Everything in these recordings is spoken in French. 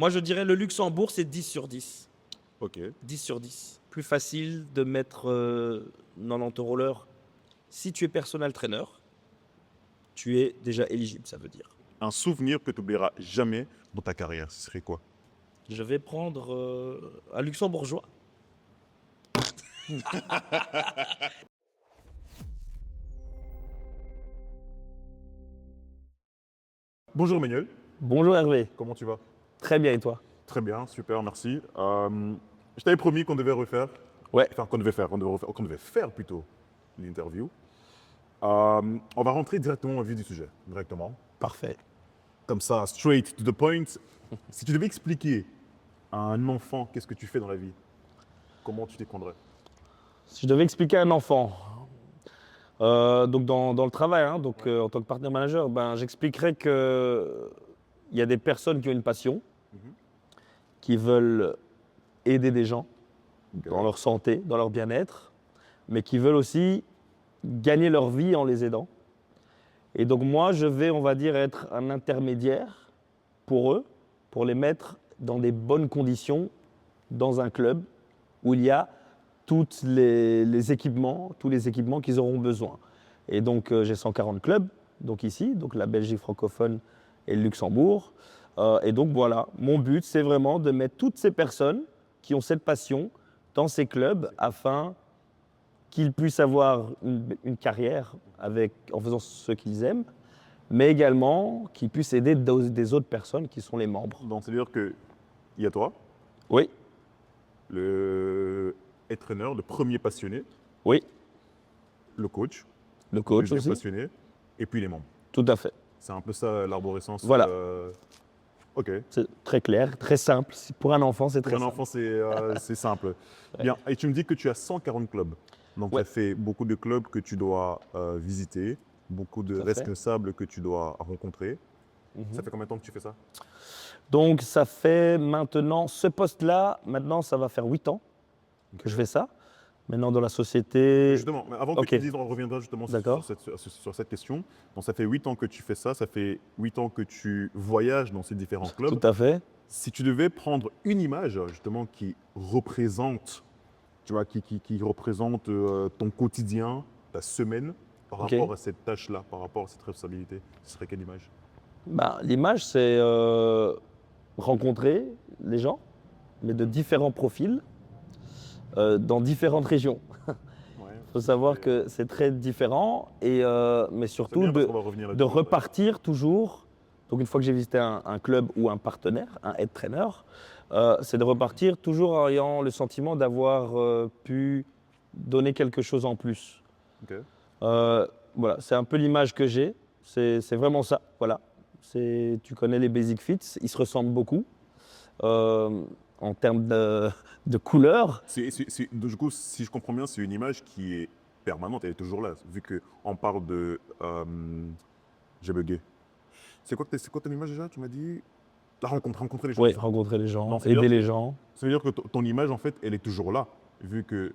Moi, je dirais le Luxembourg, c'est 10 sur 10. Ok. 10 sur 10. Plus facile de mettre 90 € l'heure. Si tu es personal trainer, tu es déjà éligible, ça veut dire. Un souvenir que tu n'oublieras jamais dans ta carrière, ce serait quoi? Je vais prendre un luxembourgeois. Bonjour Emmanuel, Bonjour Hervé. comment tu vas? Très bien, et toi? Très bien, super, merci. Je t'avais promis qu'on devait refaire, Ouais. enfin qu'on devait faire plutôt l'interview. On va rentrer directement au vif du sujet, directement. Parfait. Comme ça, straight to the point. Si tu devais expliquer à un enfant qu'est-ce que tu fais dans la vie, comment tu t'y prendrais? Si je devais expliquer à un enfant, donc dans le travail, hein, donc, en tant que partenaire manager, ben, j'expliquerais qu'il y a des personnes qui ont une passion, Mhm. qui veulent aider des gens Ok. dans leur santé, dans leur bien-être, mais qui veulent aussi gagner leur vie en les aidant. Et donc moi, je vais, on va dire, être un intermédiaire pour eux, pour les mettre dans des bonnes conditions dans un club où il y a tous les équipements qu'ils auront besoin. Et donc j'ai 140 clubs, donc ici, donc la Belgique francophone et le Luxembourg. Et donc voilà, mon but, c'est vraiment de mettre toutes ces personnes qui ont cette passion dans ces clubs afin qu'ils puissent avoir une carrière en faisant ce qu'ils aiment, mais également qu'ils puissent aider des autres personnes qui sont les membres. Donc, c'est-à-dire qu'il y a toi, Oui, le entraîneur, le premier passionné, oui, le coach, le le coach deuxième aussi, passionné, et puis les membres. tout à fait. C'est un peu ça l'arborescence. Voilà. Ok. C'est très clair, très simple. Pour un enfant, c'est Pour très un simple. enfant, c'est simple. Bien. Et tu me dis que tu as 140 clubs. Donc, Ouais. ça fait beaucoup de clubs que tu dois visiter, beaucoup de Tout à fait. responsables que tu dois rencontrer. Mhm. Ça fait combien de temps que tu fais ça? Donc ça fait maintenant, ce poste-là, maintenant ça va faire 8 ans que je fais ça. Maintenant dans la société… Justement, mais avant que Ok. tu dises, on reviendra justement D'accord. sur cette question. Donc, ça fait 8 ans que tu fais ça, ça fait 8 ans que tu voyages dans ces différents clubs. Tout à fait. Si tu devais prendre une image justement qui représente, tu vois, qui représente ton quotidien, ta semaine, par Ok. rapport à cette tâche-là, par rapport à cette responsabilité, ce serait quelle image? Ben, l'image, c'est rencontrer les gens, mais de différents profils, dans différentes régions. Ouais, Il faut savoir que c'est très différent, mais c'est surtout bien parce qu'on va revenir de là-dessus. repartir toujours. Donc une fois que j'ai visité un club ou un partenaire, un head trainer, c'est de repartir toujours en ayant le sentiment d'avoir pu donner quelque chose en plus. Ok. Voilà, c'est un peu l'image que j'ai. C'est vraiment ça. Voilà. Tu connais les Basic Fits, ils se ressemblent beaucoup en termes de couleurs. Du coup, si je comprends bien, c'est une image qui est permanente, elle est toujours là, vu qu'on parle de… j'ai bugué. C'est quoi ton image déjà? Tu m'as dit la rencontrer les gens. Oui, c'est ça? rencontrer les gens, Non, c'est-à-dire aider que- les gens. Ça veut dire que ton image, en fait, elle est toujours là, vu que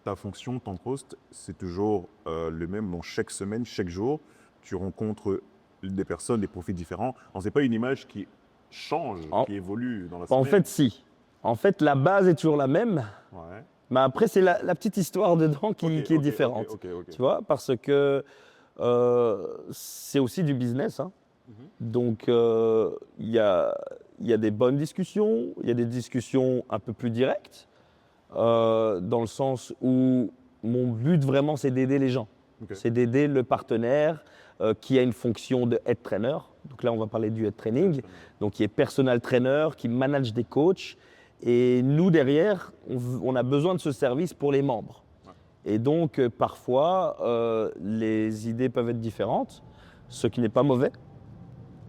ta fonction, ton poste, c'est toujours le même. Donc, chaque semaine, chaque jour, tu rencontres des personnes, des profils différents. Donc, c'est pas une image qui change, En- qui évolue dans la En semaine. fait, si. En fait, la base est toujours la même, Ouais. mais après, c'est la petite histoire dedans qui est Ok, différente. ok. Tu vois, parce que c'est aussi du business, hein. Mhm. Donc, il y a des bonnes discussions, il y a des discussions un peu plus directes, dans le sens où mon but vraiment, c'est d'aider les gens. Ok. C'est d'aider le partenaire qui a une fonction de head trainer. Donc là, on va parler du head training. Donc, qui est personal trainer, qui manage des coachs. Et nous, derrière, on a besoin de ce service pour les membres. Ouais. Et donc, parfois, les idées peuvent être différentes, ce qui n'est pas mauvais.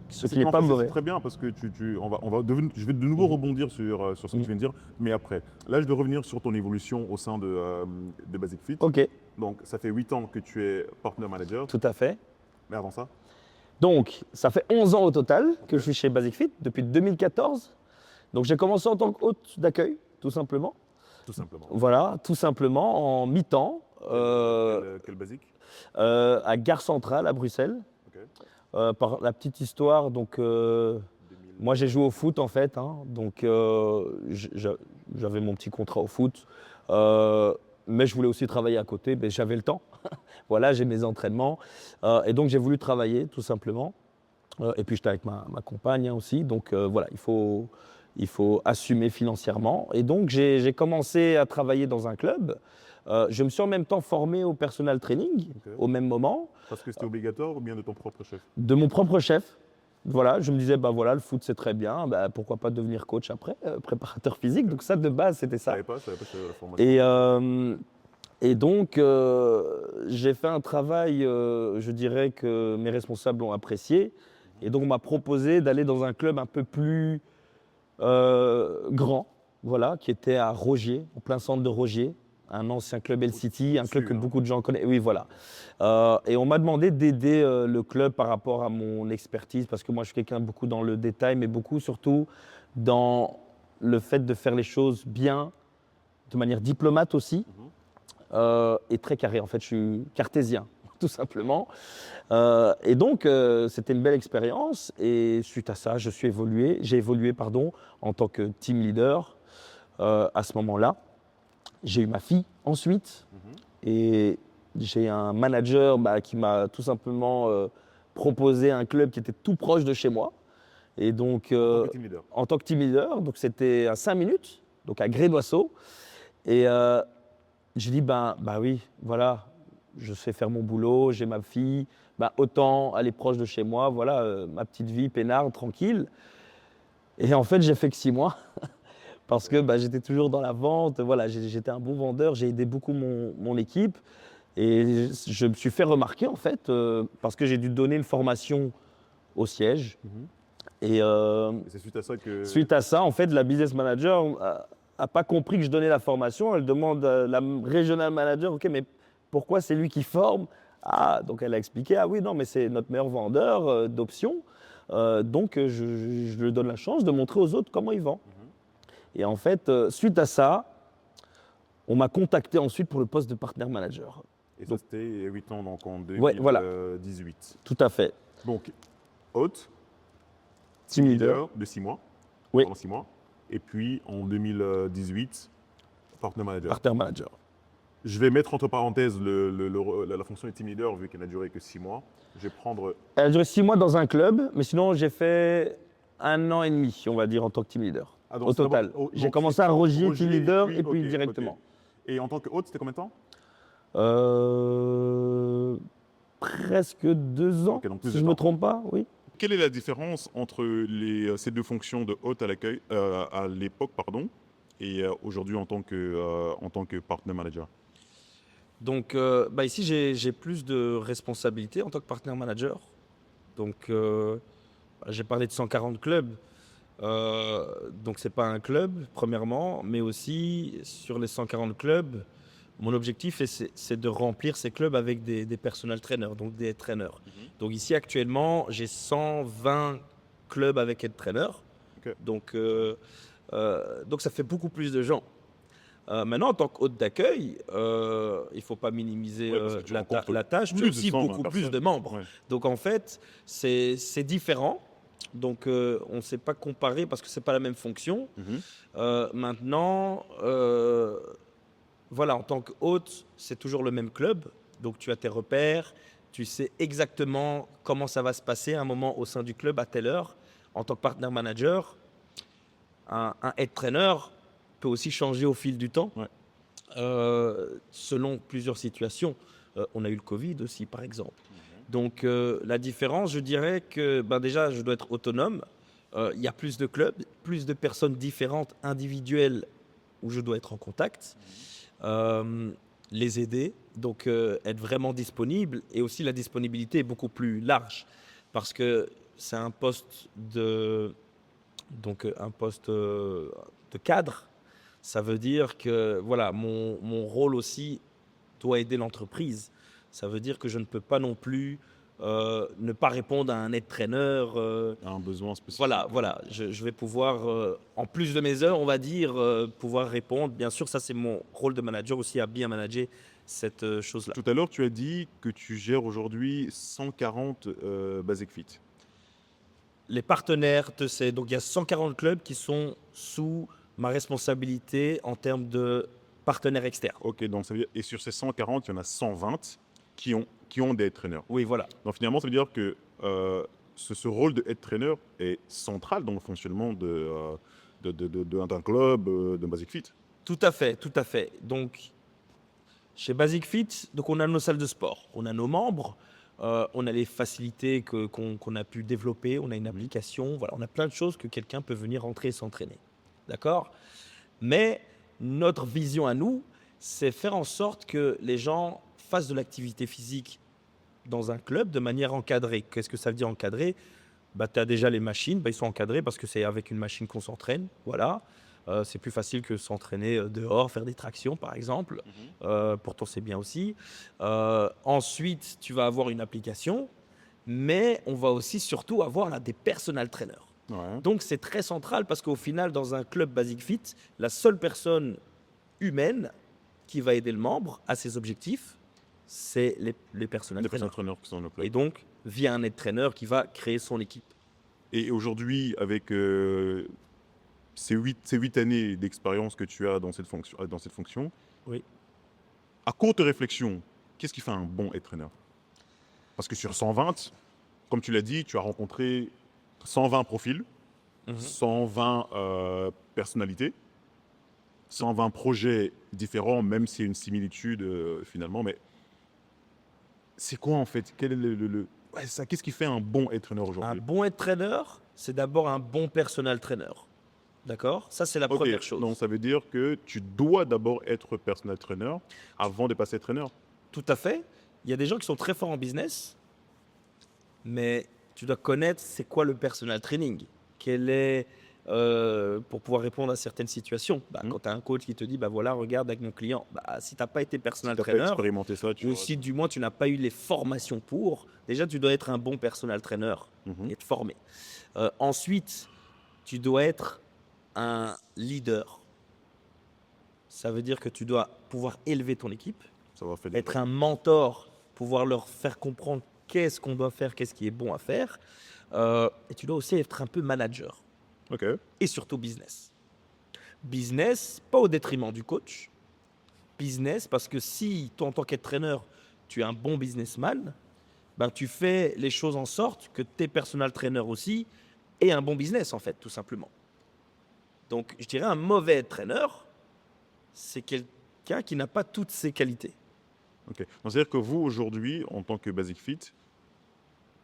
Ce qui n'est En pas fait, c'est mauvais. très bien parce que je vais de nouveau rebondir sur ce que tu viens de dire, mais après. Là, je vais revenir sur ton évolution au sein de Basic Fit. Ok, Donc, ça fait 8 ans que tu es partner manager, tout à fait. mais avant ça, Donc, ça fait 11 ans au total que je suis chez Basic Fit, depuis 2014. Donc, j'ai commencé en tant qu'hôte d'accueil, tout simplement. tout simplement. Voilà, tout simplement, en mi-temps, Quel Basic? à Gare Centrale, à Bruxelles. Ok. Par la petite histoire, donc, Moi, j'ai joué au foot en fait, hein, donc j'avais mon petit contrat au foot, mais je voulais aussi travailler à côté, mais j'avais le temps. Voilà, j'ai mes entraînements, et donc j'ai voulu travailler tout simplement. Et puis j'étais avec ma compagne hein, aussi, donc voilà, il faut assumer financièrement. Et donc j'ai commencé à travailler dans un club. Je me suis en même temps formé au personal training Ok. au même moment, Parce que c'était obligatoire ou bien de ton propre chef? de mon propre chef. Voilà, je me disais, bah voilà, le foot c'est très bien, bah, pourquoi pas devenir coach après, préparateur physique. Donc ça de base c'était ça. Je savais pas que c'était la formation. Et, et donc j'ai fait un travail, je dirais que mes responsables ont apprécié. Et donc on m'a proposé d'aller dans un club un peu plus grand, voilà, qui était à Rogier, en plein centre de Rogier, un ancien club City, un club que Au-dessus, hein. beaucoup de gens connaissent. Oui, voilà. Et on m'a demandé d'aider le club par rapport à mon expertise, parce que moi je suis quelqu'un beaucoup dans le détail, mais beaucoup surtout dans le fait de faire les choses bien, de manière diplomate aussi, et très carré. En fait, je suis cartésien, tout simplement. Et donc, c'était une belle expérience. Et suite à ça, j'ai évolué en tant que team leader à ce moment-là. J'ai eu ma fille ensuite. Et j'ai un manager qui m'a tout simplement proposé un club qui était tout proche de chez moi. Et donc, En tant que team leader. en tant que team leader, donc c'était à 5 minutes, donc à Grédoisseau. Et j'ai dit, bah oui, voilà, je sais faire mon boulot, j'ai ma fille, autant aller proche de chez moi, voilà, ma petite vie peinarde, tranquille. Et en fait, j'ai fait que 6 mois, parce que j'étais toujours dans la vente, voilà, j'étais un bon vendeur, j'ai aidé beaucoup mon équipe. Et je me suis fait remarquer, en fait, parce que j'ai dû donner une formation au siège. Et Et c'est suite à ça que. suite à ça, en fait, la business manager a pas compris que je donnais la formation. Elle demande à la regional manager, ok, mais pourquoi c'est lui qui forme? Ah, donc elle a expliqué, ah oui, non, mais c'est notre meilleur vendeur d'options. Donc je lui donne la chance de montrer aux autres comment il vend. Et en fait, suite à ça, on m'a contacté ensuite pour le poste de partner manager. Et ça, c'était il y a 8 ans, donc en Ouais, voilà. 2018. Tout à fait. Donc, hôte, Team leader. de 6 mois. Oui. Pendant 6 mois. Et puis, en 2018, partner manager. Partner manager. Je vais mettre entre parenthèses la fonction de team leader, vu qu'elle n'a duré que 6 mois. Je vais prendre. Elle a duré 6 mois dans un club, mais sinon j'ai fait 1 an et demi, on va dire, en tant que team leader. Ah, donc Au c'est total. d'abord- J'ai donc commencé c'est à Rogier, Rogier, team leader, et puis ok, directement. ok. Et en tant que hôte, c'était combien de temps? Presque 2 ans, Ok, donc plus si de je ne me temps. trompe pas, oui. Quelle est la différence entre ces deux fonctions de hôte à l'accueil, à l'époque, pardon, et aujourd'hui en tant que partner manager? Donc ici, j'ai plus de responsabilités en tant que partner manager. Donc j'ai parlé de 140 clubs. Donc c'est pas un club, premièrement, mais aussi sur les 140 clubs, mon objectif c'est de remplir ces clubs avec des personal trainers, donc des head trainers. Donc ici actuellement, j'ai 120 clubs avec head trainers. Ok. Donc ça fait beaucoup plus de gens. Maintenant, en tant qu'hôte d'accueil, il ne faut pas minimiser Ouais, parce que tu la rencontres tâche, mais plus de aussi 120 beaucoup plus personnes. de membres. Ouais. Donc en fait, c'est différent. Donc on ne sait pas comparer parce que ce n'est pas la même fonction. Maintenant, voilà, en tant qu'hôte, c'est toujours le même club. Donc tu as tes repères, tu sais exactement comment ça va se passer à un moment au sein du club à telle heure. En tant que partner manager, un head trainer peut aussi changer au fil du temps, Ouais. selon plusieurs situations. On a eu le Covid aussi, par exemple. Donc la différence, je dirais que déjà, je dois être autonome. Il y a plus de clubs, plus de personnes différentes, individuelles, où je dois être en contact, les aider, donc être vraiment disponible. Et aussi, la disponibilité est beaucoup plus large, parce que c'est un poste de cadre. Ça veut dire que voilà, mon rôle aussi doit aider l'entreprise. Ça veut dire que je ne peux pas non plus ne pas répondre à un aide trainer. Un besoin spécifique. Voilà. Je vais pouvoir, en plus de mes heures, on va dire, pouvoir répondre. Bien sûr, ça c'est mon rôle de manager aussi, à bien manager cette chose-là. Tout à l'heure, tu as dit que tu gères aujourd'hui 140 Basic Fit. Les partenaires, donc il y a 140 clubs qui sont sous ma responsabilité en termes de partenaires externes. Ok, donc ça veut dire, et sur ces 140, il y en a 120 qui ont des head trainers. Oui, voilà. Donc finalement, ça veut dire que ce rôle de head trainer est central dans le fonctionnement d'un club, de Basic Fit. Tout à fait, tout à fait. Donc, chez Basic Fit, donc on a nos salles de sport, on a nos membres, on a les facilités qu'on a pu développer, on a une application, voilà, on a plein de choses que quelqu'un peut venir rentrer et s'entraîner. D'accord? Mais notre vision à nous, c'est faire en sorte que les gens fassent de l'activité physique dans un club de manière encadrée. Qu'est-ce que ça veut dire encadré? Bah, tu as déjà les machines, bah, ils sont encadrés parce que c'est avec une machine qu'on s'entraîne. Voilà. C'est plus facile que s'entraîner dehors, faire des tractions par exemple. Pourtant, c'est bien aussi. Ensuite, tu vas avoir une application, mais on va aussi surtout avoir là, des personal trainers. Ouais. Donc, c'est très central parce qu'au final, dans un club Basic Fit, la seule personne humaine qui va aider le membre à ses objectifs, c'est les personal Des trainers. personal trainers qui sont dans le club. Et donc, via un aide trainer qui va créer son équipe. Et aujourd'hui, avec ces 8 années d'expérience que tu as dans cette fonction, Oui. à courte réflexion, qu'est-ce qui fait un bon head trainer? Parce que sur 120, comme tu l'as dit, tu as rencontré 120 profils, 120 personnalités, 120 projets différents, même s'il y a une similitude finalement. Mais c'est quoi en fait? Quel est ouais, ça, qu'est-ce qui fait un bon head trainer Un aujourd'hui? bon aide trainer, c'est d'abord un bon personal trainer. D'accord? Ça, c'est la Ok, première chose. donc ça veut dire que tu dois d'abord être personal trainer avant de passer trainer. Tout à fait. Il y a des gens qui sont très forts en business, mais tu dois connaître c'est quoi le personal training. Quel est, pour pouvoir répondre à certaines situations. Quand tu as un coach qui te dit, bah voilà, regarde avec mon client, si tu n'as pas été Si personal tu as pas trainer, expérimenté ça, tu ou vois. si du moins tu n'as pas eu les formations pour, déjà tu dois être un bon personal trainer Mhm. et te former. Ensuite, tu dois être un leader. Ça veut dire que tu dois pouvoir élever ton équipe, Ça va faire être un mentor, pouvoir leur faire comprendre qu'est-ce qu'on doit faire, qu'est-ce qui est bon à faire. Et tu dois aussi être un peu manager Ok. et surtout business. Business, pas au détriment du coach. Business, parce que si toi, en tant qu'entraîneur, tu es un bon businessman, tu fais les choses en sorte que tes personal trainers aussi aient un bon business, en fait, tout simplement. Donc, je dirais un mauvais entraîneur, c'est quelqu'un qui n'a pas toutes ces qualités. Ok. Donc, c'est-à-dire que vous, aujourd'hui, en tant que Basic Fit,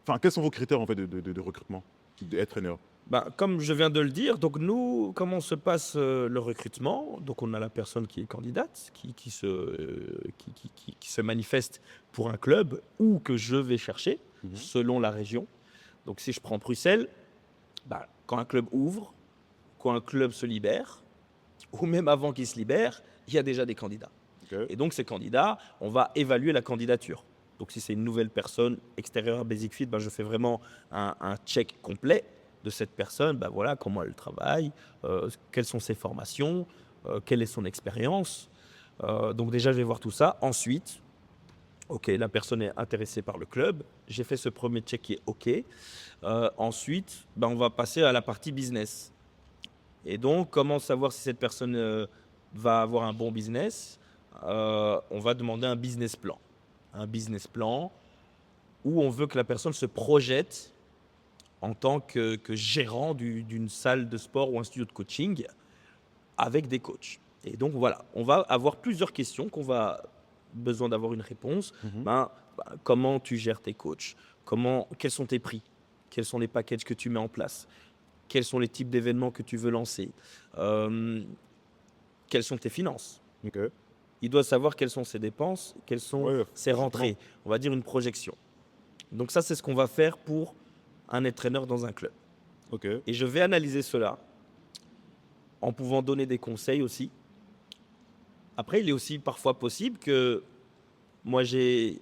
enfin, quels sont vos critères en fait de recrutement, d'être trainer? Comme je viens de le dire, donc nous, comment se passe le recrutement? Donc on a la personne qui est candidate, qui se manifeste pour un club ou que je vais chercher selon la région. Donc si je prends Bruxelles, quand un club ouvre, quand un club se libère, ou même avant qu'il se libère, il y a déjà des candidats. Ok. Et donc ces candidats, on va évaluer la candidature. Donc si c'est une nouvelle personne extérieure à Basic Fit, je fais vraiment un check complet de cette personne. Voilà comment elle travaille, quelles sont ses formations, quelle est son expérience. Donc déjà, je vais voir tout ça. Ensuite, ok, la personne est intéressée par le club. J'ai fait ce premier check qui est ok. Ensuite, on va passer à la partie business. Et donc, comment savoir si cette personne va avoir un bon business? On va demander un business plan. Un business plan où on veut que la personne se projette en tant que gérant d'une salle de sport ou un studio de coaching avec des coachs. Et donc, voilà, on va avoir plusieurs questions qu'on va besoin d'avoir une réponse. Comment tu gères tes coachs? Quels sont tes prix? Quels sont les packages que tu mets en place? Quels sont les types d'événements que tu veux lancer? Quelles sont tes finances? Ok. Il doit savoir quelles sont ses dépenses, quelles sont Ouais, ses rentrées. On va dire une projection. Donc ça, c'est ce qu'on va faire pour un entraîneur dans un club. Ok. Et je vais analyser cela en pouvant donner des conseils aussi. Après, il est aussi parfois possible que moi, j'ai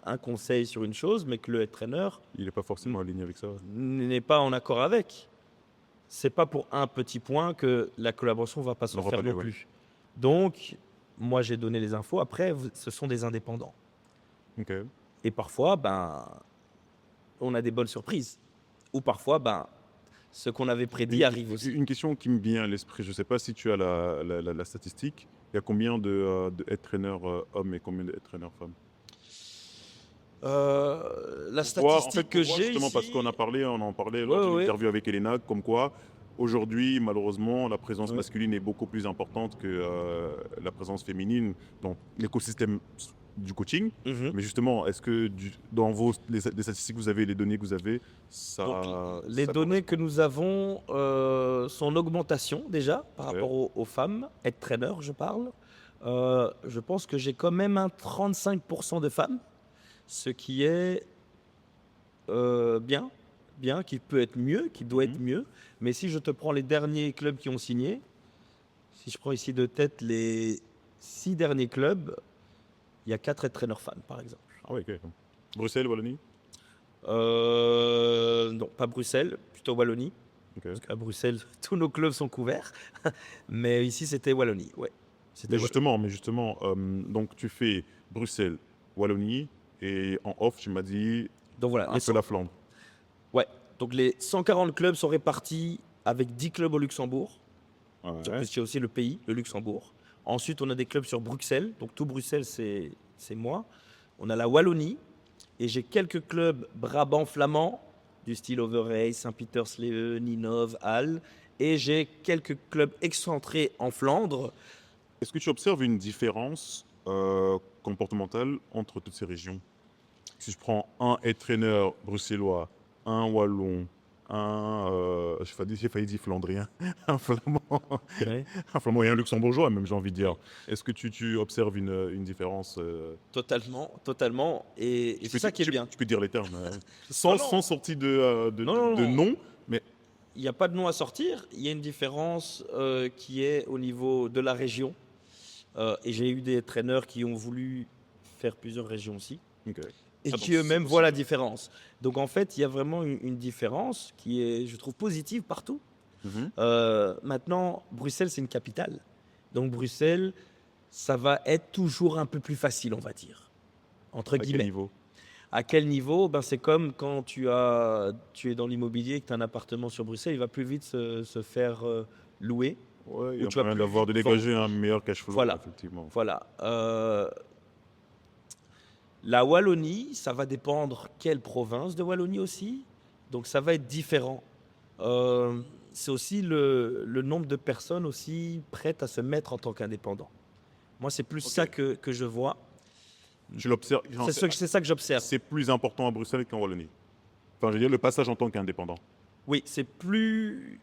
un conseil sur une chose, mais que le entraîneur Il n'est pas forcément aligné avec ça. n'est pas en accord avec. C'est pas pour un petit point que la collaboration va pas se N'aura faire pas lieu, non ouais. plus. Donc, moi, j'ai donné les infos. Après, ce sont des indépendants. Ok. Et parfois, on a des bonnes surprises. ou parfois, ben, ce qu'on avait prédit arrive aussi. Une question qui me vient à l'esprit, je ne sais pas si tu as la statistique. Il y a combien de head trainers hommes et combien de head trainers femmes? La Pour voir, statistique que j'ai justement, parce ici, qu'on en parlait ouais, lors d'une ouais, interview avec Elena, comme quoi aujourd'hui, malheureusement, la présence ouais. masculine est beaucoup plus importante que la présence féminine dans l'écosystème du coaching. Mhm. Mais justement, est-ce que dans les statistiques que vous avez, les données que vous avez, Donc, ça, les ça données que nous avons sont en augmentation déjà par correspond? rapport aux femmes, head trainer, je parle. Je pense que j'ai quand même un 35% de femmes, ce qui est bien, bien, qui peut être mieux, qui doit être mieux. Mais si je te prends les derniers clubs qui ont signé, si je prends ici de tête les 6 derniers clubs, il y a 4 head trainers femmes, par exemple. Ah oui, ok. Bruxelles, Wallonie? Non, pas Bruxelles, plutôt Wallonie. Ok. Parce qu'à Bruxelles, tous nos clubs sont couverts. Mais ici, c'était Wallonie. Ouais. C'était Mais justement, donc tu fais Bruxelles, Wallonie, et en off, tu m'as dit Donc voilà. un peu la Flandre. Ouais. Donc les 140 clubs sont répartis avec 10 clubs au Luxembourg. Ouais. Parce qu'il y a aussi le pays, le Luxembourg. Ensuite, on a des clubs sur Bruxelles. Donc tout Bruxelles, c'est moi. On a la Wallonie. Et j'ai quelques clubs brabant flamands, du style Overijse, Saint-Pietersleeuwen, Ninove, Halle. Et j'ai quelques clubs excentrés en Flandre. Est-ce que tu observes une différence comportementale entre toutes ces régions? Si je prends un head trainer bruxellois, un wallon, j'ai failli dire flandrien, un flamand, Ouais. un flamand et un luxembourgeois même, j'ai envie de dire. Est-ce que tu observes une différence Totalement, totalement. Et c'est ça qui est bien. Tu peux dire les termes, Non, non. sans sortie Non. de nom, mais Il n'y a pas de nom à sortir. Il y a une différence qui est au niveau de la région. Et j'ai eu des traîneurs qui ont voulu faire plusieurs régions aussi. ok. Et Ah, qui donc, eux-mêmes c'est voient la possible. différence. Donc en fait, il y a vraiment une différence qui est, je trouve, positive partout. Mhm. Maintenant, Bruxelles, c'est une capitale. Donc Bruxelles, ça va être toujours un peu plus facile, on va dire. Entre À quel guillemets. niveau? À quel niveau? Ben, c'est comme quand tu es dans l'immobilier et que tu as un appartement sur Bruxelles, il va plus vite se faire louer. Ouais, il y Ou a tu vas moyen plus de vite dégager un meilleur cash flow, Voilà. effectivement. Voilà. La Wallonie, ça va dépendre quelle province de Wallonie aussi. Donc ça va être différent. C'est aussi le nombre de personnes aussi prêtes à se mettre en tant qu'indépendant. Moi, c'est plus Ok. ça que je vois. Tu l'observes, C'est ça que j'observe. c'est plus important à Bruxelles qu'en Wallonie. Enfin, je veux dire, le passage en tant qu'indépendant. Oui, c'est plus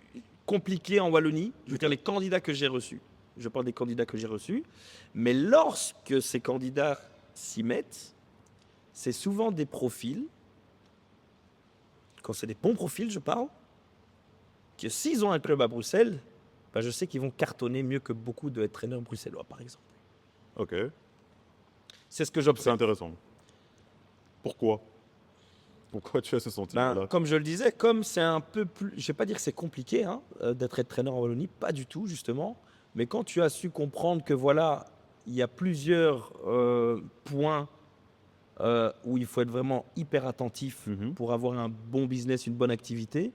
compliqué en Wallonie. Je veux dire, les candidats que j'ai reçus, je parle des candidats que j'ai reçus, mais lorsque ces candidats s'y mettent, c'est souvent des profils, quand c'est des bons profils, je parle, que s'ils ont un club à Bruxelles, ben je sais qu'ils vont cartonner mieux que beaucoup de traîneurs bruxellois, par exemple. Ok, C'est ce que c'est j'observe. intéressant. Pourquoi? Pourquoi tu as ce sentiment-là? Comme je le disais, comme c'est un peu plus, je vais pas dire que c'est compliqué d'être entraîneur en Wallonie, pas du tout justement. Mais quand tu as su comprendre que voilà, il y a plusieurs points où il faut être vraiment hyper attentif Mhm. pour avoir un bon business, une bonne activité,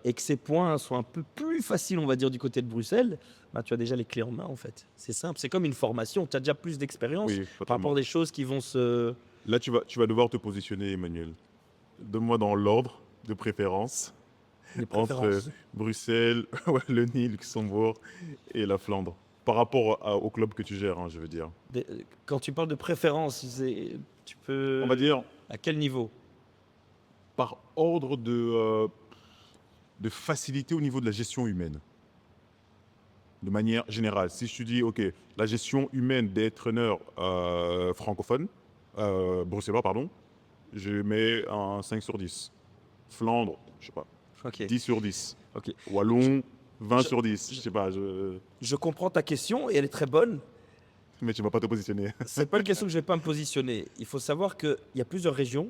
et que ces points sont un peu plus faciles, on va dire, du côté de Bruxelles, bah, tu as déjà les clés en main en fait. C'est simple, c'est comme une formation, tu as déjà plus d'expérience Oui, par rapport totalement. à des choses qui vont se... Là, tu vas devoir te positionner, Emmanuel. Donne-moi dans l'ordre de préférence les entre préférences. Bruxelles, Wallonie, Luxembourg et la Flandre. Par rapport au club que tu gères, hein, je veux dire. Quand tu parles de préférence, tu peux... On va dire À quel niveau? par ordre de facilité au niveau de la gestion humaine. De manière générale, si je te dis, OK, la gestion humaine des entraîneurs francophones, bruxellois, pardon, je mets un 5 sur 10. Flandre, je sais pas, Ok. 10 sur 10. Ok. Wallon, 20 Je- sur 10. Je sais pas, Je comprends ta question et elle est très bonne. mais tu vas pas te positionner. C'est pas une question que je vais pas me positionner. Il faut savoir qu'il y a plusieurs régions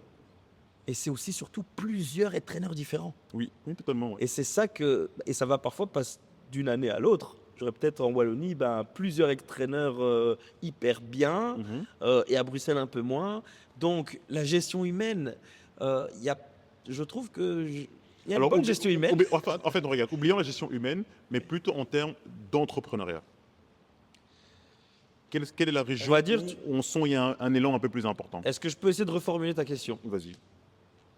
et c'est aussi surtout plusieurs entraîneurs différents. Oui, oui, totalement. Ouais. Et c'est ça que... Et ça va parfois passer d'une année à l'autre. J'aurais peut-être en Wallonie plusieurs entraîneurs hyper bien Mhm. et à Bruxelles un peu moins. Donc la gestion humaine, il y a je trouve qu'il y a une Alors, bonne gestion humaine. en fait, on regarde, oublions la gestion humaine, mais plutôt en termes d'entrepreneuriat. Quelle est la région dois dire, où on sent qu'il y a un élan un peu plus important? Est-ce que je peux essayer de reformuler ta question? Vas-y.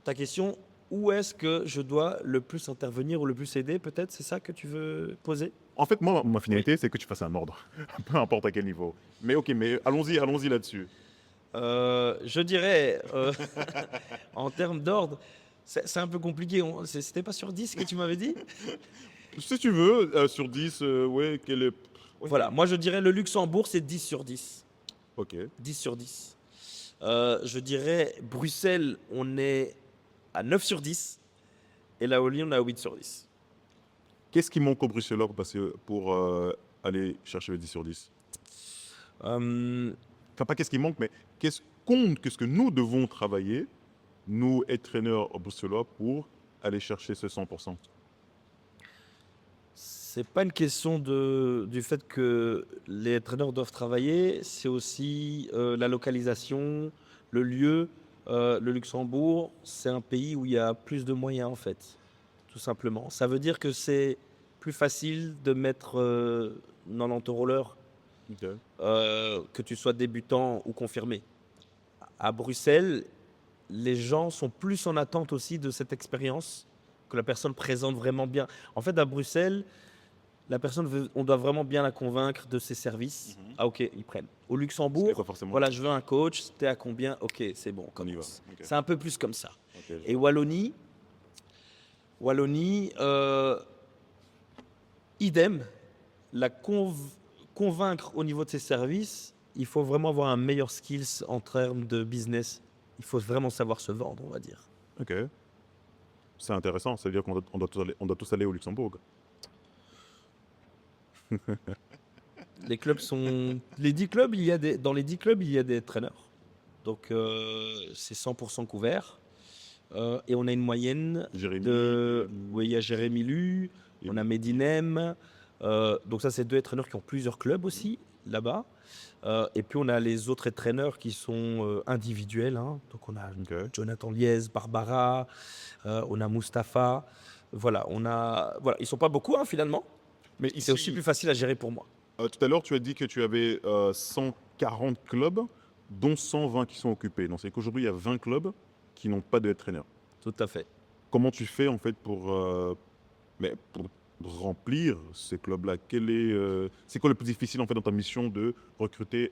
Ta question, où est-ce que je dois le plus intervenir ou le plus aider, peut-être? C'est ça que tu veux poser? En fait, moi, ma finalité, c'est que tu fasses un ordre, peu importe à quel niveau. Mais ok, mais allons-y là-dessus. Je dirais, en termes d'ordre, c'est un peu compliqué. C'était pas sur 10 que tu m'avais dit? Si tu veux, sur 10, ouais, quel est... Ouais. Voilà, moi je dirais le Luxembourg, c'est 10 sur 10. Ok. 10 sur 10. Je dirais Bruxelles, on est à 9 sur 10. Et la Wallonie, on est à 8 sur 10. Qu'est-ce qui manque au Bruxellois pour aller chercher le 10 sur 10? Enfin, pas qu'est-ce qui manque, mais qu'est-ce que nous devons travailler, nous, être traîneurs au Bruxellois, pour aller chercher ce 100%? C'est pas une question du fait que les entraîneurs doivent travailler, c'est aussi la localisation, le lieu. Le Luxembourg, c'est un pays où il y a plus de moyens en fait, tout simplement. Ça veut dire que c'est plus facile de mettre 90 euros l'heure, Ok. que tu sois débutant ou confirmé. À Bruxelles, les gens sont plus en attente aussi de cette expérience, que la personne présente vraiment bien. En fait, à Bruxelles, la personne, on doit vraiment bien la convaincre de ses services. Mhm. Ah ok, ils prennent. Au Ce n'est Luxembourg, pas forcément. voilà, je veux un coach, t'es à combien? Ok, c'est bon, on On y va. commence. Ok. C'est un peu plus comme ça. Ok, je Et vois. Wallonie, idem, la convaincre au niveau de ses services, il faut vraiment avoir un meilleur skills en termes de business. Il faut vraiment savoir se vendre, on va dire. Ok. C'est intéressant, ça veut dire on doit tous aller au Luxembourg. Les clubs sont. Les 10 clubs, dans les 10 clubs, il y a des traîneurs. Donc, c'est 100% couvert. Et on a une moyenne Jérémy, de. Oui, il y a Jérémy Lu, et- on a Medinem. Donc, ça, c'est deux entraîneurs qui ont plusieurs clubs aussi, là-bas. Et puis, on a les autres entraîneurs qui sont individuels, hein. Donc, on a Ok. Jonathan Liez, Barbara, on a Mustapha. Voilà, voilà, ils sont pas beaucoup, hein, finalement. Mais C'est aussi plus facile à gérer pour moi. tout à l'heure, tu as dit que tu avais 140 clubs, dont 120 qui sont occupés. Donc, c'est qu'aujourd'hui, il y a 20 clubs qui n'ont pas de traîneur. Tout à fait. Comment tu fais, en fait, pour remplir ces clubs-là? C'est quoi le plus difficile, en fait, dans ta mission de recruter,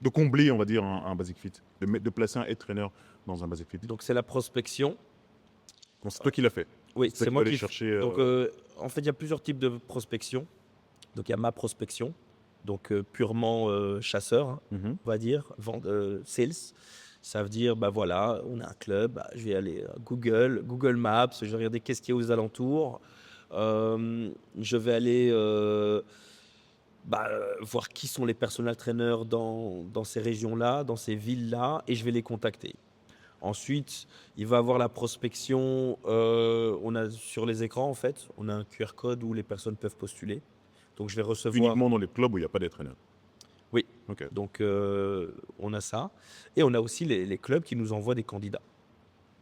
de combler, on va dire, un Basic Fit, de placer un head-trainer dans un Basic Fit? Donc, c'est la prospection. Donc, c'est toi qui l'as fait. Oui, C'est toi c'est qui moi vas aller qui. chercher. Donc, en fait, il y a plusieurs types de prospection. Donc, il y a ma prospection, donc purement chasseur, hein, Mhm. on va dire, sales. Ça veut dire, bah voilà, on a un club, bah, je vais aller à Google Maps, je vais regarder qu'est-ce qu'il y a aux alentours. Je vais aller voir qui sont les personal trainers dans ces régions-là, dans ces villes-là, et je vais les contacter. Ensuite, il va avoir la prospection. On a sur les écrans, en fait, on a un QR code où les personnes peuvent postuler. Donc, je vais recevoir. Uniquement dans les clubs où il n'y a pas d'entraîneur. Oui. Ok. Donc, on a ça. Et on a aussi les clubs qui nous envoient des candidats.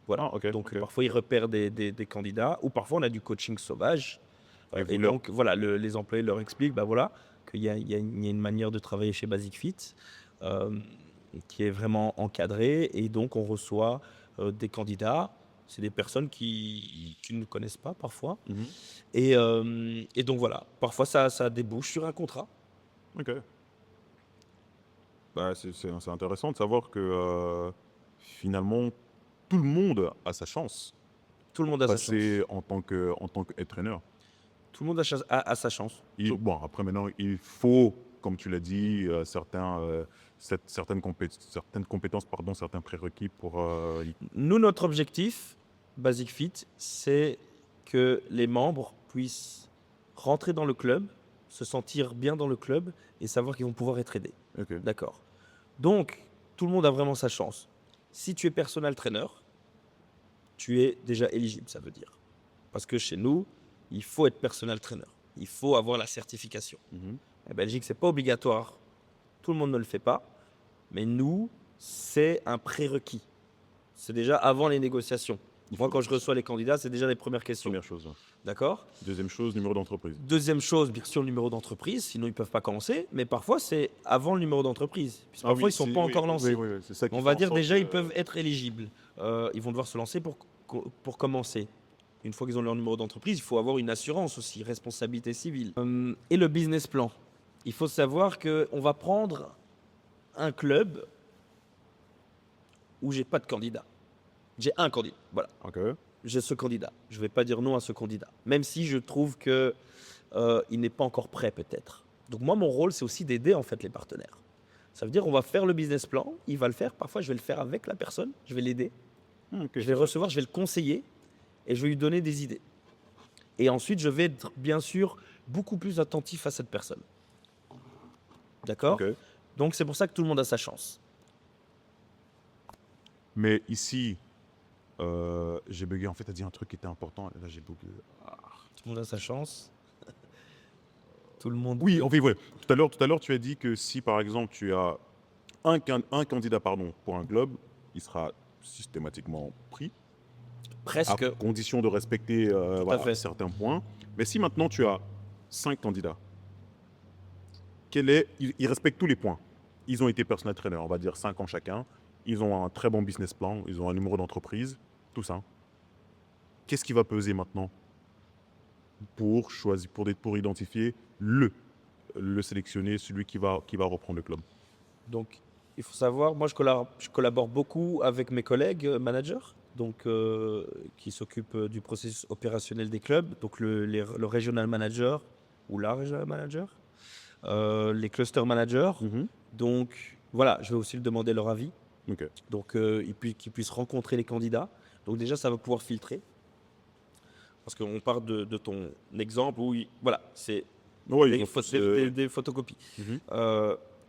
Voilà. Ah, ok, Donc, ok. parfois, ils repèrent des candidats ou parfois, on a du coaching sauvage. Et vous Et leur- donc, voilà, les employés leur expliquent bah, voilà, qu'il y a une manière de travailler chez Basic Fit qui est vraiment encadrée. Et donc, on reçoit des candidats. C'est des personnes qui ne connaissent pas parfois. Mhm. Et donc, voilà, parfois, ça débouche sur un contrat. Ok. Bah, c'est intéressant de savoir que finalement, tout le monde a sa chance Tout le monde a sa chance. passer en tant que entraîneur. Tout le monde a sa chance. Bon, après maintenant, il faut, comme tu l'as dit, certaines compétences, pardon, certains prérequis pour. Nous, notre objectif, Basic Fit, c'est que les membres puissent rentrer dans le club, se sentir bien dans le club et savoir qu'ils vont pouvoir être aidés. Ok. D'accord. Donc, tout le monde a vraiment sa chance. Si tu es personal trainer, tu es déjà éligible, ça veut dire. Parce que chez nous, il faut être personal trainer. Il faut avoir la certification. Mhm. En Belgique, c'est pas obligatoire. Tout le monde ne le fait pas. Mais nous, c'est un prérequis. C'est déjà avant les négociations. Moi, faut- quand je reçois les candidats, c'est déjà les premières questions. Première chose. Ouais. D'accord? Deuxième chose, numéro d'entreprise. Deuxième chose, bien sûr, le numéro d'entreprise, sinon ils ne peuvent pas commencer. Mais parfois, c'est avant le numéro d'entreprise. Puisque parfois, ils ne sont pas encore lancés. Oui, c'est ça qui On fait va en dire sorte déjà, que- ils peuvent être éligibles. Ils vont devoir se lancer pour commencer. Une fois qu'ils ont leur numéro d'entreprise, il faut avoir une assurance aussi, responsabilité civile. Et le business plan. Il faut savoir qu'on va prendre un club où j'ai pas de candidat. J'ai un candidat. Voilà. Ok. J'ai ce candidat. Je ne vais pas dire non à ce candidat. Même si je trouve que il n'est pas encore prêt peut-être. Donc moi, mon rôle, c'est aussi d'aider en fait les partenaires. Ça veut dire on va faire le business plan, il va le faire. Parfois, je vais le faire avec la personne, je vais l'aider, Ok. je vais le recevoir, je vais le conseiller et je vais lui donner des idées. Et ensuite, je vais être bien sûr beaucoup plus attentif à cette personne. D'accord? Ok. Donc c'est pour ça que tout le monde a sa chance. Mais ici, j'ai bugué. En fait, tu as dit un truc qui était important. Là, j'ai bugué. Tout le monde a sa chance. Tout le monde. Oui, en fait, ouais. Tout à l'heure, tu as dit que si, par exemple, tu as un candidat pour un globe, il sera systématiquement pris, à Presque. condition de respecter Tout à fait. certains points. Mais si maintenant tu as 5 candidats, ils respectent tous les points. Ils ont été personal trainer, on va dire 5 ans chacun. Ils ont un très bon business plan, ils ont un numéro d'entreprise, tout ça. Qu'est-ce qui va peser maintenant pour choisir, pour identifier le sélectionner, celui qui va reprendre le club? Donc, il faut savoir, moi, je collabore beaucoup avec mes collègues managers, donc, qui s'occupent du processus opérationnel des clubs, donc le regional manager ou la regional manager, les cluster managers. Donc, voilà, je vais aussi leur demander leur avis, Ok. donc qu'ils puissent rencontrer les candidats. Donc déjà, ça va pouvoir filtrer, parce qu'on part de ton exemple où, voilà, c'est Oui, des photocopies. Mhm.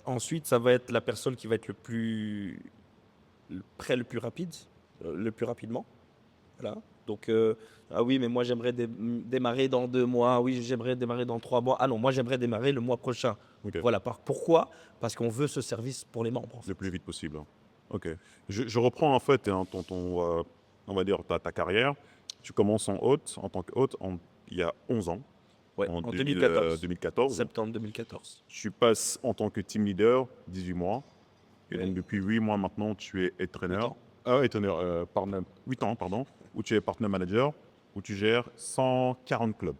Ensuite, ça va être la personne qui va être prêt le plus rapide, le plus rapidement. Voilà. Donc, ah oui, mais moi j'aimerais démarrer dans 2 mois. Ah oui, j'aimerais démarrer dans 3 mois. Ah non, moi j'aimerais démarrer le mois prochain. Ok. Voilà. Pourquoi? Parce qu'on veut ce service pour les membres. En fait. Le plus vite possible. Hein. Ok. Je reprends en fait hein, on va dire ta carrière. Tu commences en tant qu'hôte il y a 11 ans, Ouais, en en 2014. 2014. Septembre 2014. Tu passes en tant que team leader 18 mois. Et Ouais. donc depuis 8 mois maintenant, tu es head trainer. 8 ans. Ah, head trainer, partner, 8 ans, pardon. Où tu es partner manager, où tu gères 140 clubs.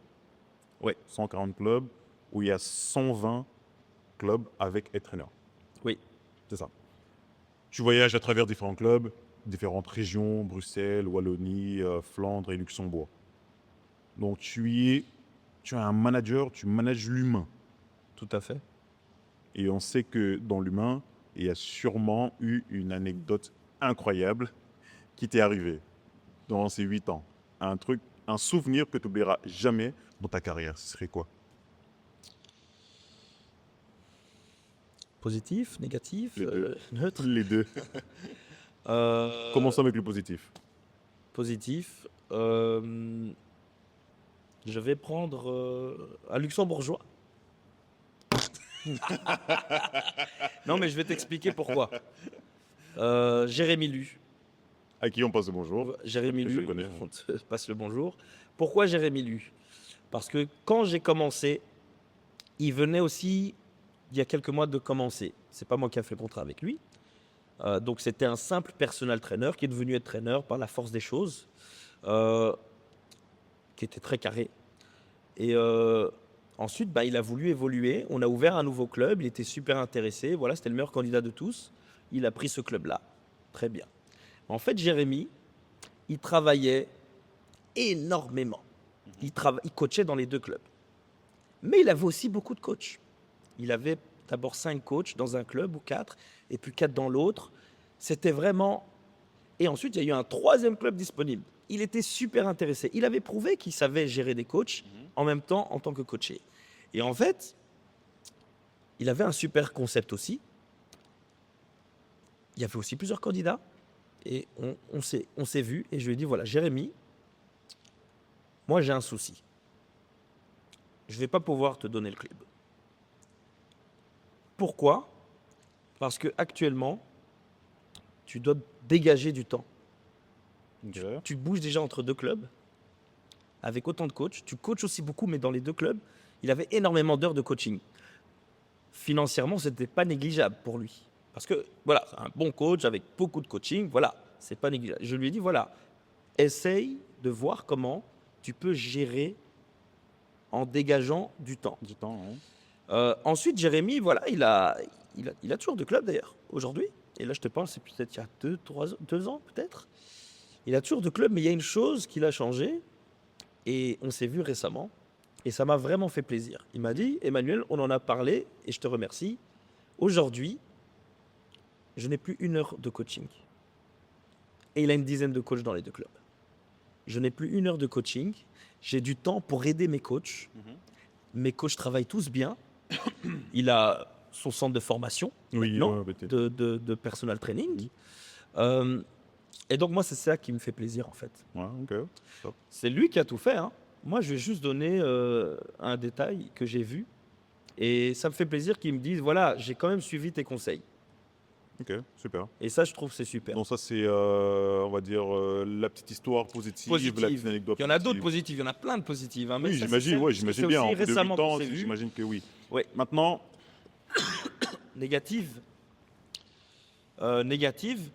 Ouais. 140 clubs, où il y a 120 clubs avec head trainer. Oui. C'est ça. Tu voyages à travers différents clubs, différentes régions, Bruxelles, Wallonie, Flandre et Luxembourg. Donc tu es un manager, tu manages l'humain. Tout à fait. Et on sait que dans l'humain, il y a sûrement eu une anecdote incroyable qui t'est arrivée dans ces 8 ans. Un souvenir que tu n'oublieras jamais dans ta carrière. Ce serait quoi? Positif, négatif, Les deux. neutre. Les deux. Commençons avec le positif. Positif. Je vais prendre un luxembourgeois. Non, mais je vais t'expliquer pourquoi. Jérémy Lu. À qui on passe le bonjour? Jérémy Je Lu, connais. on te passe le bonjour. Pourquoi Jérémy Lu? Parce que quand j'ai commencé, il venait aussi, il y a quelques mois, de commencer. C'est pas moi qui a fait le contrat avec lui. Donc c'était un simple personal trainer qui est devenu être trainer par la force des choses, qui était très carré. Et ensuite, il a voulu évoluer. On a ouvert un nouveau club. Il était super intéressé. Voilà, c'était le meilleur candidat de tous. Il a pris ce club-là. Très bien. En fait, Jérémy, il travaillait énormément. Il coachait dans les 2 clubs. Mais il avait aussi beaucoup de coachs. Il avait d'abord 5 coachs dans un club ou 4, et puis 4 dans l'autre. C'était vraiment... Et ensuite, il y a eu un 3e club disponible. Il était super intéressé. Il avait prouvé qu'il savait gérer des coachs en même temps en tant que coaché. Et en fait, il avait un super concept aussi. Il y avait aussi plusieurs candidats. Et on s'est vu et je lui ai dit, voilà, Jérémy, moi j'ai un souci. Je ne vais pas pouvoir te donner le club. Pourquoi? Parce que actuellement, tu dois dégager du temps Tu bouges déjà entre deux clubs avec autant de coachs. Tu coaches aussi beaucoup, mais dans les deux clubs, il avait énormément d'heures de coaching. Financièrement, ce n'était pas négligeable pour lui. Parce que, voilà, c'est un bon coach avec beaucoup de coaching, voilà, c'est pas négligeable. Je lui ai dit, voilà, essaye de voir comment tu peux gérer en dégageant du temps. Du temps, hein. Ensuite, Jérémy, voilà, il a toujours de club d'ailleurs, aujourd'hui. Et là, je te parle, c'est peut-être il y a 2 ans, peut-être. Il a toujours de club, mais il y a une chose qui l'a changé. Et on s'est vu récemment. Et ça m'a vraiment fait plaisir. Il m'a dit, Emmanuel, on en a parlé et je te remercie. Aujourd'hui, je n'ai plus 1 heure de coaching. Et il a une dizaine de coachs dans les deux clubs. Je n'ai plus 1 heure de coaching. J'ai du temps pour aider mes coachs. Mes coachs travaillent tous bien. Il a son centre de formation Oui, maintenant, ouais, de personal training. Et donc moi, c'est ça qui me fait plaisir en fait. ouais, ok. Top. C'est lui qui a tout fait, hein. Moi, je vais juste donner un détail que j'ai vu. Et ça me fait plaisir qu'il me dise, voilà, j'ai quand même suivi tes conseils. Ok, super. Et ça, je trouve, c'est super. Donc ça, c'est, on va dire, la petite histoire positive, la petite anecdote Il y en a positive. d'autres positives, il y en a plein de positives. Hein, mais Oui, ça, j'imagine, c'est ouais, celle- j'imagine c'est bien. aussi En bout de récemment 8 qu'on ans, s'est vu. j'imagine que oui. Ouais. Maintenant, Négative. Négative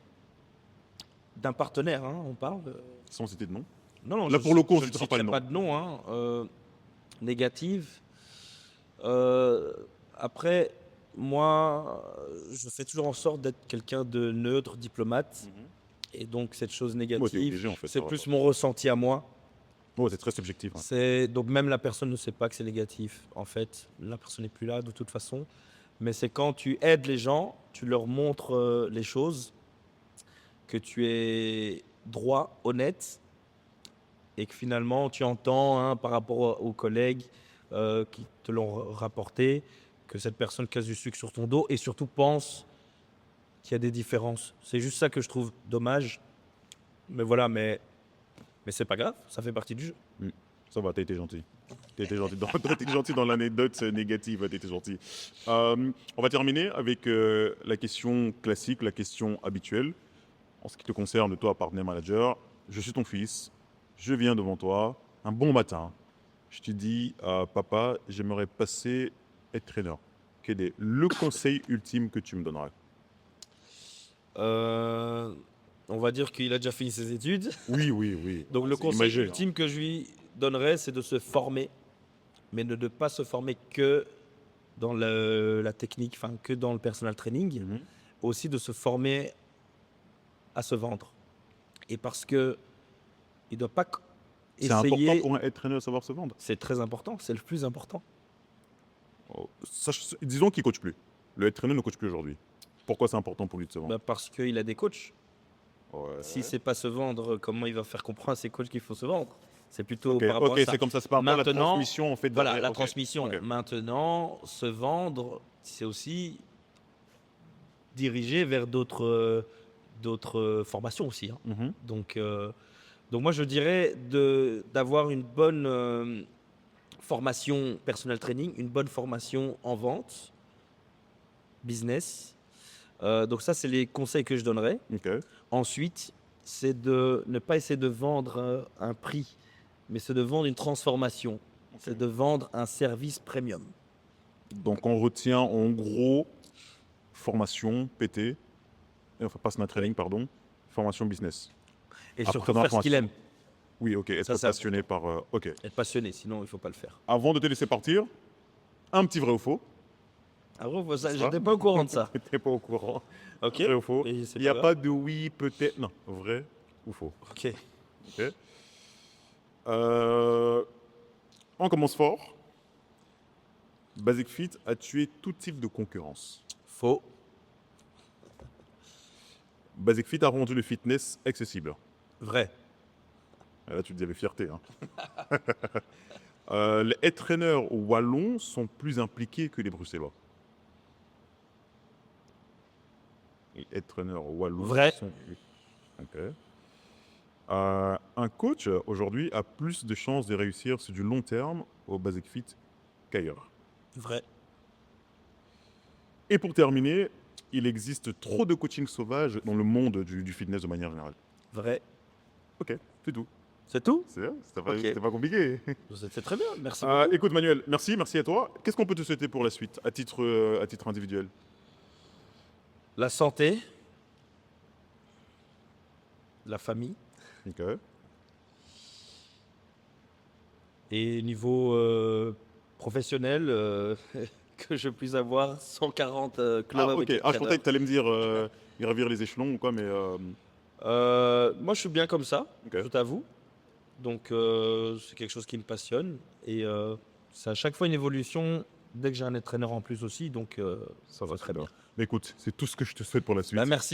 d'un partenaire, hein, on parle. sans citer de nom. Non, non, Là, pour le coup, on je ne ne citera pas citerai le nom. pas de nom. Hein. Négative. Après, moi, je fais toujours en sorte d'être quelqu'un de neutre, diplomate. Et donc, cette chose Ouais, t'es négative, obligé, en fait. c'est plus mon ressenti à moi. Ouais, c'est très subjectif. Hein. Donc, même la personne ne sait pas que c'est négatif. En fait, la personne n'est plus là de toute façon. Mais c'est quand tu aides les gens, tu leur montres les choses, que tu es droit, honnête, et que finalement, tu entends hein, par rapport aux collègues qui te l'ont rapporté, que cette personne casse du sucre sur ton dos et surtout pense qu'il y a des différences. C'est juste ça que je trouve dommage. Mais voilà, mais c'est pas grave, ça fait partie du jeu. Ça va, t'as été gentil. T'as été gentil t'as été gentil dans l'anecdote négative, t'as été gentil. On va terminer avec la question classique, la question habituelle. En ce qui te concerne, toi, partenaire manager, je suis ton fils, je viens devant toi, un bon matin. Je te dis, papa, j'aimerais passer être traîneur. Quel est le conseil ultime que tu me donnerais? On va dire qu'il a déjà fini ses études. Oui, oui, oui. Donc le C'est conseil imagé, hein. ultime que je lui donnerais, c'est de se former, mais de ne pas se former que dans la technique, enfin que dans le personal training, Mhm. aussi de se former à se vendre. Et parce que il ne doit pas C'est important essayer. pour un être traîneur de savoir se vendre. C'est très important, c'est le plus important. Oh, disons qu'il ne coach plus. Le head trainer ne coach plus aujourd'hui. Pourquoi c'est important pour lui de se vendre? Bah, parce qu'il a des coachs. Ouais. S'il ne sait pas se vendre, comment il va faire comprendre à ses coachs qu'il faut se vendre? C'est plutôt Ok, par rapport ok, à ça. c'est comme ça, c'est par rapport à la Maintenant, transmission en fait. Voilà, la Ok, transmission. ok. Maintenant, se vendre, c'est aussi diriger vers d'autres formations aussi. Hein. Mhm. Donc moi, je dirais d'avoir une bonne formation personnel training, une bonne formation en vente, business. Donc ça, c'est les conseils que je donnerais. Ok. Ensuite, c'est de ne pas essayer de vendre un prix, mais c'est de vendre une transformation. C'est de vendre un service premium. Donc on retient en gros formation PT, enfin personal training, pardon, formation business. Et Après, surtout dans la faire ce qu'il aime. formation- Oui, ok, être Ça, c'est passionné par. Ok. Être passionné, sinon il ne faut pas le faire. Avant de te laisser partir, un petit vrai ou faux. Ah bon, Ça. je n'étais pas au courant de ça. T'es pas au courant. Ok. Vrai ou faux. Mais c'est Il n'y a grave. pas de oui, peut-être. Non, vrai ou faux. Ok. Ok. On commence fort. Basic Fit a tué tout type de concurrence. Faux. Basic Fit a rendu le fitness accessible. Vrai. Et là, tu te dis avec fierté. Hein. Les head trainers wallons sont plus impliqués que les bruxellois. Les head trainers wallons Vrai. sont plus. Ok. Un coach aujourd'hui a plus de chances de réussir sur du long terme au Basic Fit qu'ailleurs. Vrai. Et pour terminer, il existe trop de coaching sauvage dans le monde du fitness de manière générale. Vrai. Ok, c'est tout. C'est tout? C'était pas, Ok. c'était pas compliqué. C'est très bien, merci beaucoup. Écoute Manuel, merci à toi. Qu'est-ce qu'on peut te souhaiter pour la suite, à titre individuel? La santé, la famille, Ok. et niveau professionnel, que je puisse avoir 140 clubs avec Ok. Je pensais entraîneur. que tu allais me dire gravir les échelons ou quoi, mais Moi, je suis bien comme ça, ok. je t'avoue. Donc, c'est quelque chose qui me passionne. Et c'est à chaque fois une évolution dès que j'ai un entraîneur en plus aussi. Donc, Ça va c'est très bien. Mais écoute, c'est tout ce que je te souhaite pour la suite. Bah, merci.